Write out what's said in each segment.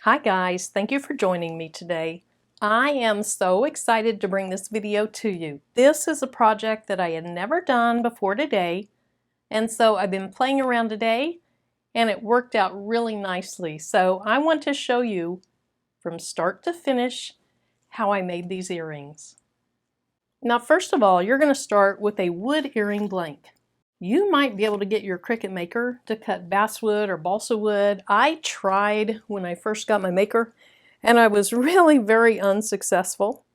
Hi guys, thank you for joining me today. I am so excited to bring this video to you. This is a project that I had never done before today, and so I've been playing around today and it worked out really nicely. So I want to show you from start to finish how I made these earrings. Now first of all, you're going to start with a wood earring blank. You might be able to get your Cricut maker to cut basswood or balsa wood. I tried when I first got my maker and I was really very unsuccessful.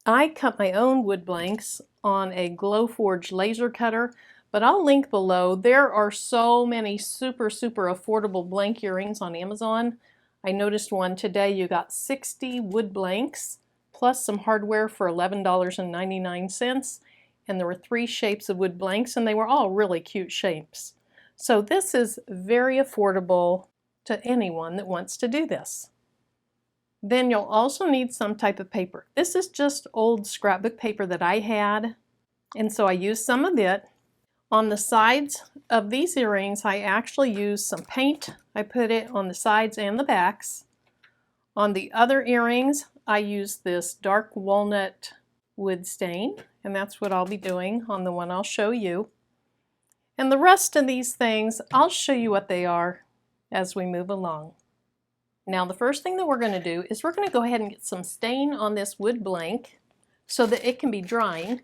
I cut my own wood blanks on a Glowforge laser cutter, but I'll link below. There are so many super affordable blank earrings on Amazon. I noticed one today. You got 60 wood blanks plus some hardware for $11.99. And there were 3 shapes of wood blanks and they were all really cute shapes. So this is very affordable to anyone that wants to do this. Then you'll also need some type of paper. This is just old scrapbook paper that I had, and so I used some of it. On the sides of these earrings I actually used some paint. I put it on the sides and the backs. On the other earrings I used this dark walnut wood stain, and that's what I'll be doing on the one I'll show you. And the rest of these things, I'll show you what they are as we move along. Now the first thing that we're going to do is we're going to go ahead and get some stain on this wood blank so that it can be drying.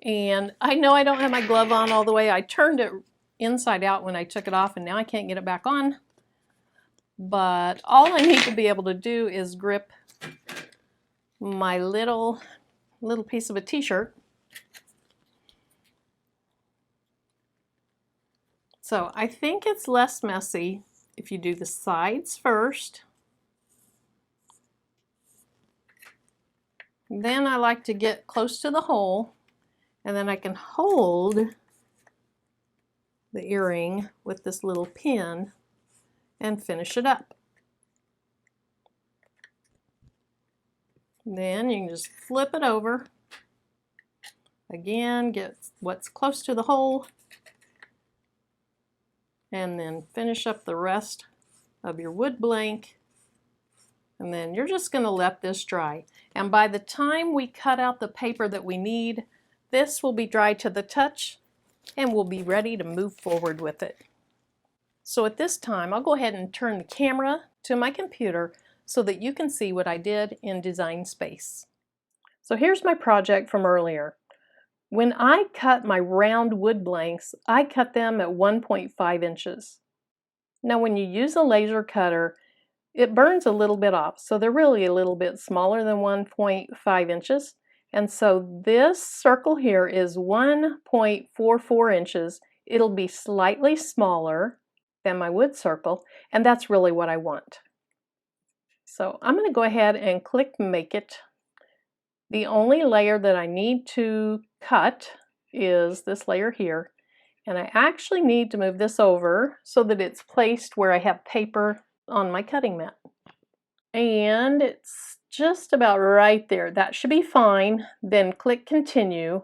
And I know I don't have my glove on all the way. I turned it inside out when I took it off and now I can't get it back on. But all I need to be able to do is grip my little piece of a t-shirt. So I think it's less messy if you do the sides first. Then I like to get close to the hole, and then I can hold the earring with this little pin and finish it up. Then you can just flip it over. Again, get what's close to the hole, and then finish up the rest of your wood blank. And then you're just going to let this dry. And by the time we cut out the paper that we need, this will be dry to the touch and we'll be ready to move forward with it. So at this time, I'll go ahead and turn the camera to my computer so that you can see what I did in Design Space. So here's my project from earlier. When I cut my round wood blanks, I cut them at 1.5 inches. Now when you use a laser cutter, it burns a little bit off, so they're really a little bit smaller than 1.5 inches. And so this circle here is 1.44 inches. It'll be slightly smaller than my wood circle, and that's really what I want. So I'm going to go ahead and click Make It. The only layer that I need to cut is this layer here, and I actually need to move this over so that it's placed where I have paper on my cutting mat. And it's just about right there. That should be fine. Then click Continue.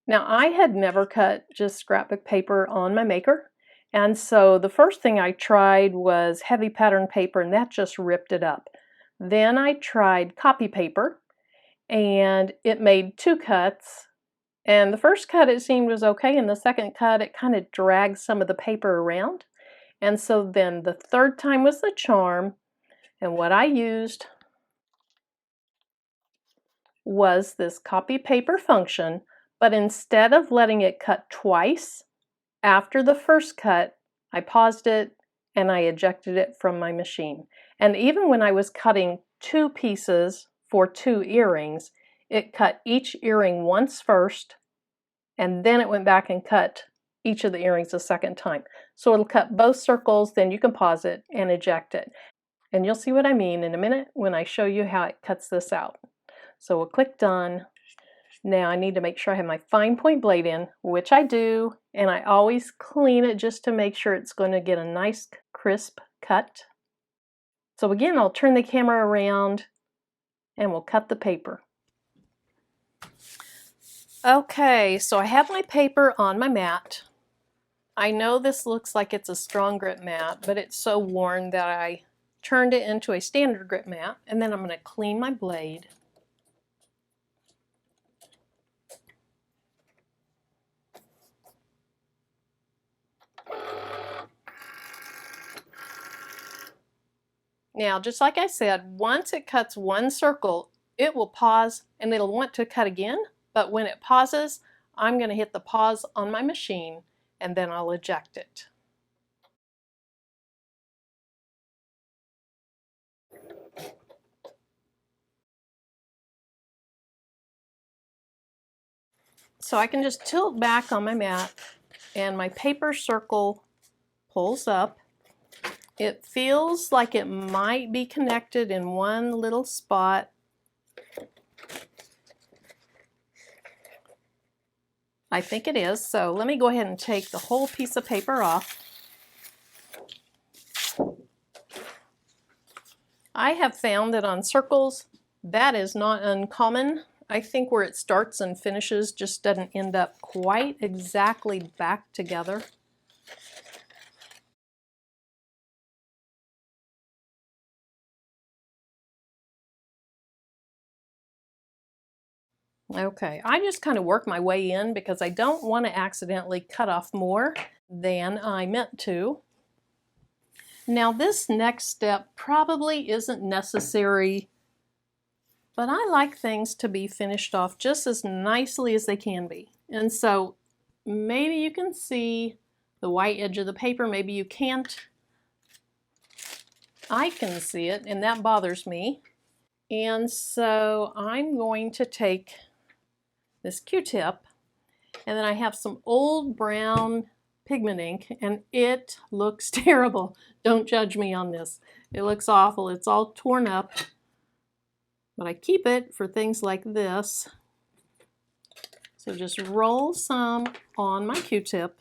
Now I had never cut just scrapbook paper on my maker, and so the first thing I tried was heavy pattern paper, and that just ripped it up. Then I tried copy paper, and it made 2 cuts. And the first cut it seemed was okay, and the second cut it kind of dragged some of the paper around. And so then the third time was the charm, and what I used was this copy paper function, but instead of letting it cut twice, after the first cut, I paused it and I ejected it from my machine. And even when I was cutting 2 pieces for 2 earrings, it cut each earring once first, and then it went back and cut each of the earrings a second time. So it'll cut both circles, then you can pause it and eject it. And you'll see what I mean in a minute when I show you how it cuts this out. So we'll click Done. Now I need to make sure I have my fine point blade in, which I do, and I always clean it just to make sure it's going to get a nice crisp cut. So again, I'll turn the camera around and we'll cut the paper. Okay, so I have my paper on my mat. I know this looks like it's a strong grip mat, but it's so worn that I turned it into a standard grip mat, and then I'm going to clean my blade. Now, just like I said, once it cuts one circle, it will pause and it'll want to cut again, but when it pauses, I'm going to hit the pause on my machine and then I'll eject it. So I can just tilt back on my mat and my paper circle pulls up. It feels like it might be connected in one little spot. I think it is, so let me go ahead and take the whole piece of paper off. I have found that on circles, that is not uncommon. I think where it starts and finishes just doesn't end up quite exactly back together. Okay, I just kind of work my way in because I don't want to accidentally cut off more than I meant to. Now this next step probably isn't necessary, but I like things to be finished off just as nicely as they can be. And so maybe you can see the white edge of the paper, maybe you can't. I can see it, and that bothers me. And so I'm going to take this Q-tip, and then I have some old brown pigment ink, and it looks terrible. Don't judge me on this. It looks awful. It's all torn up, but I keep it for things like this. So just roll some on my Q-tip,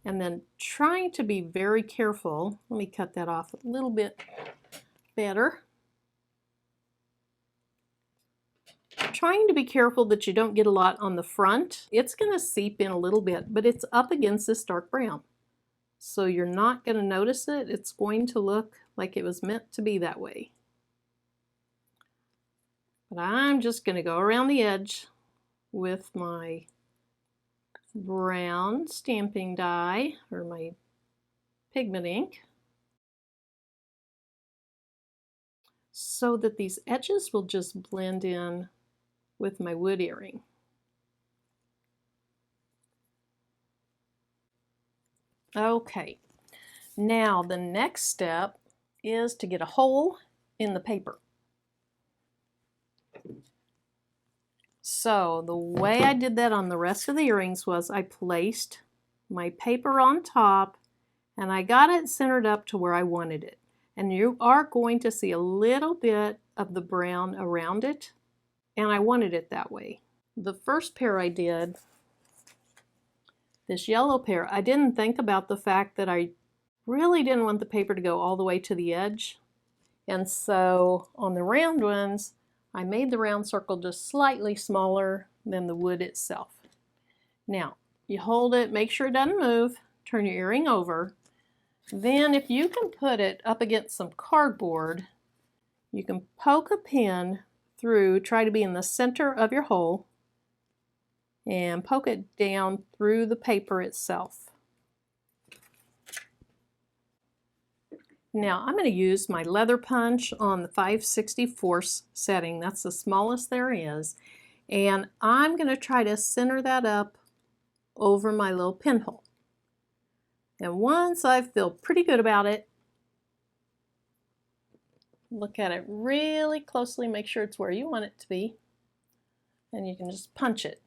and then trying to be very careful. Let me cut that off a little bit better. Trying to be careful that you don't get a lot on the front. It's going to seep in a little bit, but it's up against this dark brown. So you're not going to notice it. It's going to look like it was meant to be that way. But I'm just going to go around the edge with my brown stamping die, or my pigment ink, so that these edges will just blend in with my wood earring. Okay, now the next step is to get a hole in the paper. So the way I did that on the rest of the earrings was I placed my paper on top and I got it centered up to where I wanted it. And you are going to see a little bit of the brown around it, and I wanted it that way. The first pair I did, this yellow pair, I didn't think about the fact that I really didn't want the paper to go all the way to the edge. And so on the round ones, I made the round circle just slightly smaller than the wood itself. Now, you hold it, make sure it doesn't move, turn your earring over. Then if you can put it up against some cardboard, you can poke a pin through, try to be in the center of your hole, and poke it down through the paper itself. Now I'm going to use my leather punch on the 5/64 setting. That's the smallest there is. And I'm going to try to center that up over my little pinhole. And once I feel pretty good about it, look at it really closely, make sure it's where you want it to be, and you can just punch it.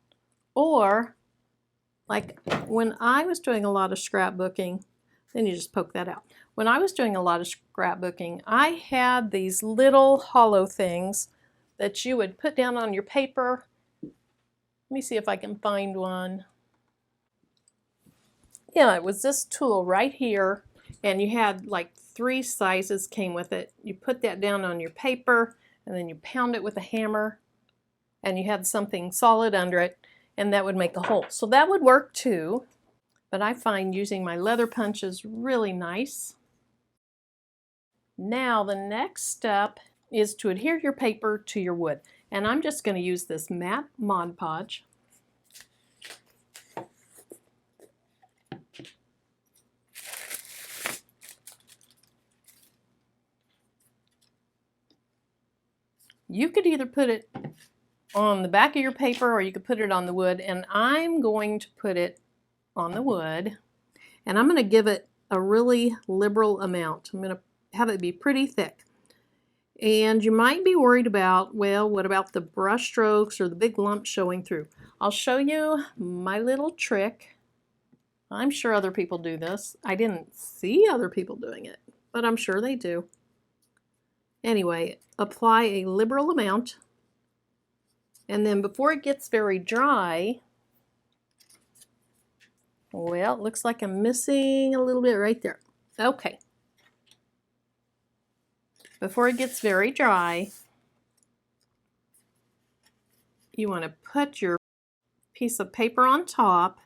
Or, like when I was doing a lot of scrapbooking, then you just poke that out. When I was doing a lot of scrapbooking, I had these little hollow things that you would put down on your paper. Let me see if I can find one. Yeah, it was this tool right here, and you had like 3 sizes came with it. You put that down on your paper, and then you pound it with a hammer, and you had something solid under it, and that would make a hole. So that would work too. but I find using my leather punch is really nice. Now the next step is to adhere your paper to your wood, and I'm just going to use this matte Mod Podge. You could either put it on the back of your paper or you could put it on the wood, and I'm going to put it on the wood, and I'm going to give it a really liberal amount. I'm going to have it be pretty thick. And you might be worried about, well, what about the brush strokes or the big lumps showing through? I'll show you my little trick. I'm sure other people do this. I didn't see other people doing it, but I'm sure they do. Anyway, apply a liberal amount, and then before it gets very dry, well, it looks like I'm missing a little bit right there. Okay. Before it gets very dry, you want to put your piece of paper on top,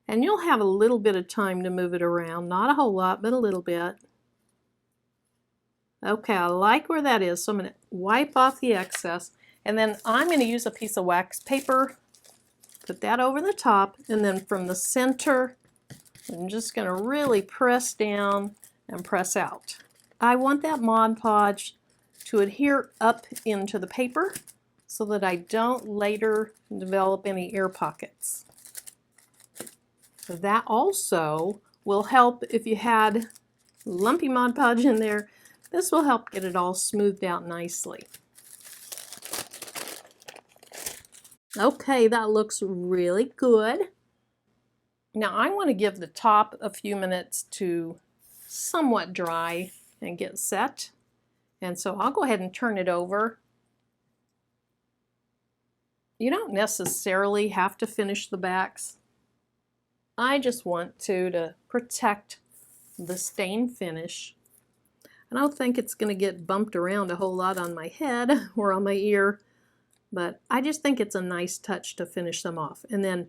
and you'll have a little bit of time to move it around. Not a whole lot, but a little bit. Okay, I like where that is, so I'm going to wipe off the excess, and then I'm going to use a piece of wax paper, put that over the top, and then from the center, I'm just going to really press down and press out. I want that Mod Podge to adhere up into the paper so that I don't later develop any air pockets. That also will help if you had lumpy Mod Podge in there. This will help get it all smoothed out nicely. Okay, that looks really good. Now I want to give the top a few minutes to somewhat dry and get set. And so I'll go ahead and turn it over. You don't necessarily have to finish the backs. I just want to protect the stain finish. I don't think it's going to get bumped around a whole lot on my head or on my ear, but I just think it's a nice touch to finish them off. And then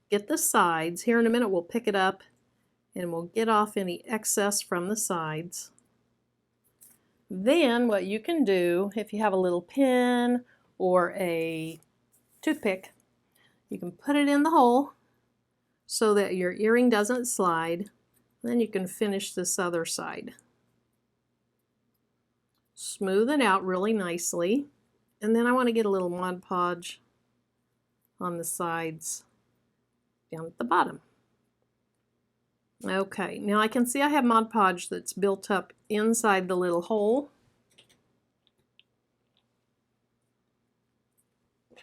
get the sides. Here in a minute we'll pick it up and we'll get off any excess from the sides. Then what you can do, if you have a little pin or a toothpick, you can put it in the hole so that your earring doesn't slide. Then you can finish this other side. Smooth it out really nicely, and then I want to get a little Mod Podge on the sides down at the bottom. Okay, now I can see I have Mod Podge that's built up inside the little hole.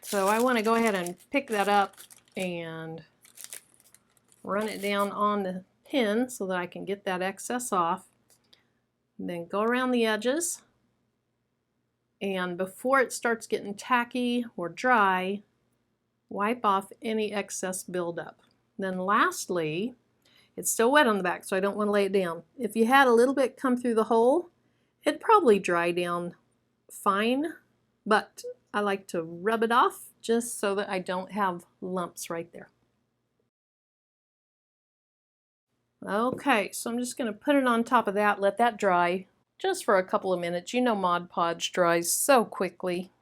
So I want to go ahead and pick that up and run it down on the pin so that I can get that excess off. And then go around the edges. And before it starts getting tacky or dry, wipe off any excess buildup. Then lastly, it's still wet on the back, so I don't want to lay it down. If you had a little bit come through the hole, it'd probably dry down fine, but I like to rub it off just so that I don't have lumps right there. Okay, so I'm just going to put it on top of that, let that dry just for a couple of minutes. You know Mod Podge dries so quickly.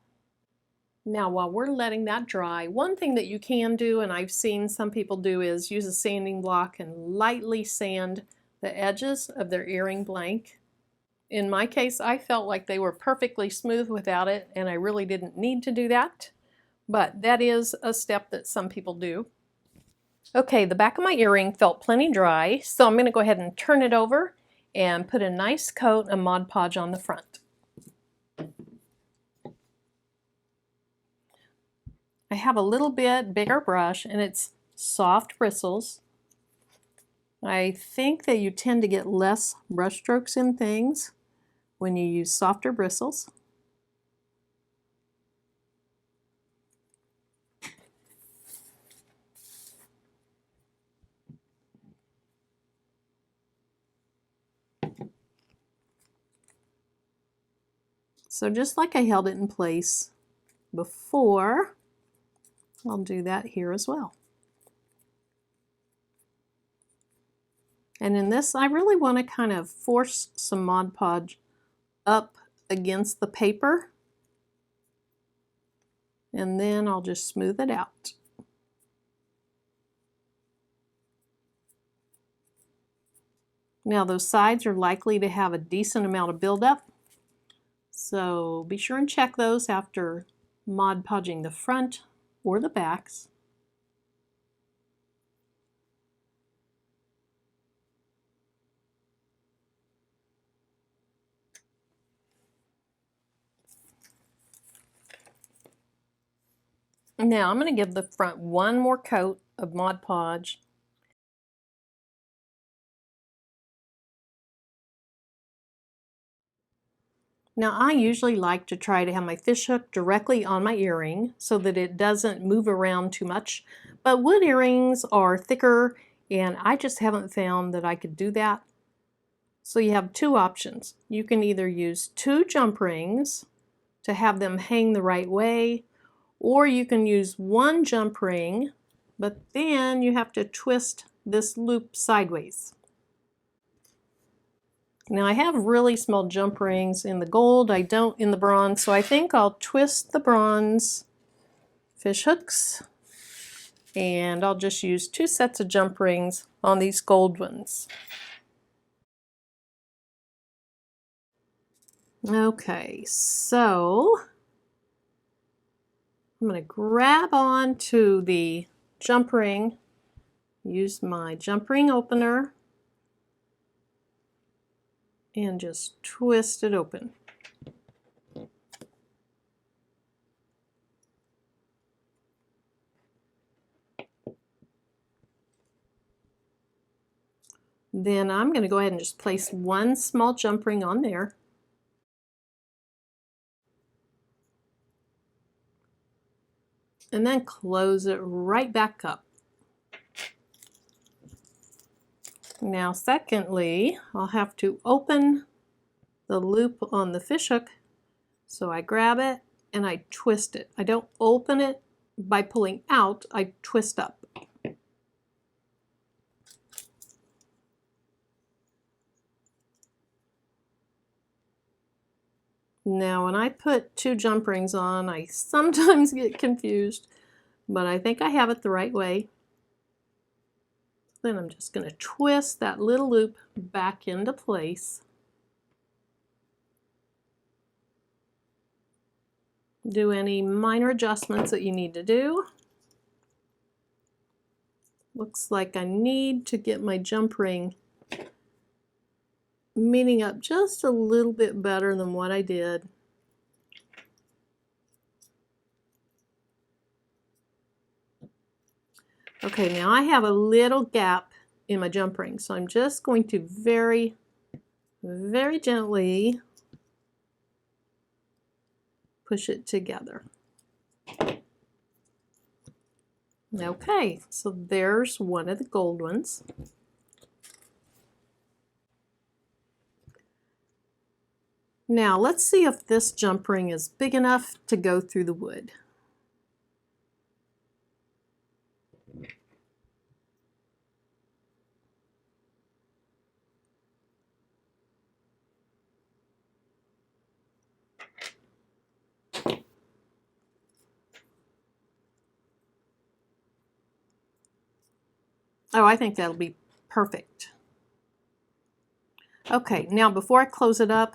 Now while we're letting that dry, one thing that you can do, and I've seen some people do, is use a sanding block and lightly sand the edges of their earring blank. In my case, I felt like they were perfectly smooth without it, and I really didn't need to do that. But that is a step that some people do. Okay, the back of my earring felt plenty dry, so I'm going to go ahead and turn it over and put a nice coat of Mod Podge on the front. I have a little bit bigger brush, and it's soft bristles. I think that you tend to get less brush strokes in things when you use softer bristles. So just like I held it in place before, I'll do that here as well. And in this, I really want to kind of force some Mod Podge up against the paper, and then I'll just smooth it out. Now those sides are likely to have a decent amount of buildup, so be sure and check those after Mod Podging the front or the backs. Now I'm going to give the front one more coat of Mod Podge. Now I usually like to try to have my fish hook directly on my earring so that it doesn't move around too much, but wood earrings are thicker and I just haven't found that I could do that. So you have two options. You can either use 2 jump rings to have them hang the right way, or you can use 1 jump ring, but then you have to twist this loop sideways. Now I have really small jump rings in the gold, I don't in the bronze, so I think I'll twist the bronze fish hooks and I'll just use 2 sets of jump rings on these gold ones. Okay, so I'm going to grab onto the jump ring, use my jump ring opener, and just twist it open. Then I'm going to go ahead and just place 1 small jump ring on there. And then close it right back up. Now secondly, I'll have to open the loop on the fish hook. So I grab it and I twist it. I don't open it by pulling out, I twist up. Now when I put 2 jump rings on, I sometimes get confused, but I think I have it the right way. Then I'm just going to twist that little loop back into place. Do any minor adjustments that you need to do. Looks like I need to get my jump ring meeting up just a little bit better than what I did. Okay, now I have a little gap in my jump ring, so I'm just going to very, very gently push it together. Okay, so there's one of the gold ones. Now let's see if this jump ring is big enough to go through the wood. Oh, I think that'll be perfect. Okay, now before I close it up,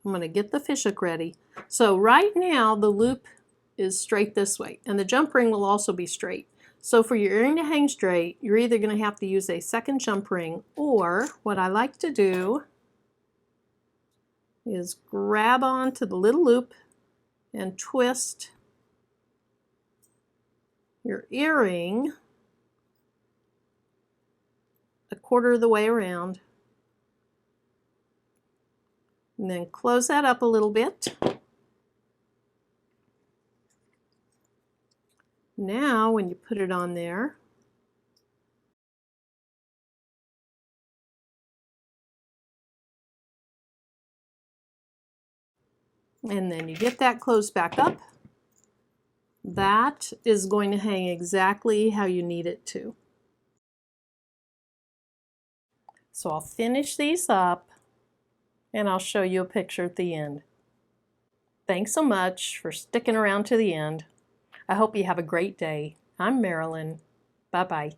I'm going to get the fish hook ready. So right now the loop is straight this way, and the jump ring will also be straight. So for your earring to hang straight, you're either going to have to use a second jump ring, or what I like to do is grab onto the little loop and twist your earring a quarter of the way around, and then close that up a little bit. Now when you put it on there, and then you get that closed back up, that is going to hang exactly how you need it to. So I'll finish these up and I'll show you a picture at the end. Thanks so much for sticking around to the end. I hope you have a great day. I'm Marilyn. Bye-bye.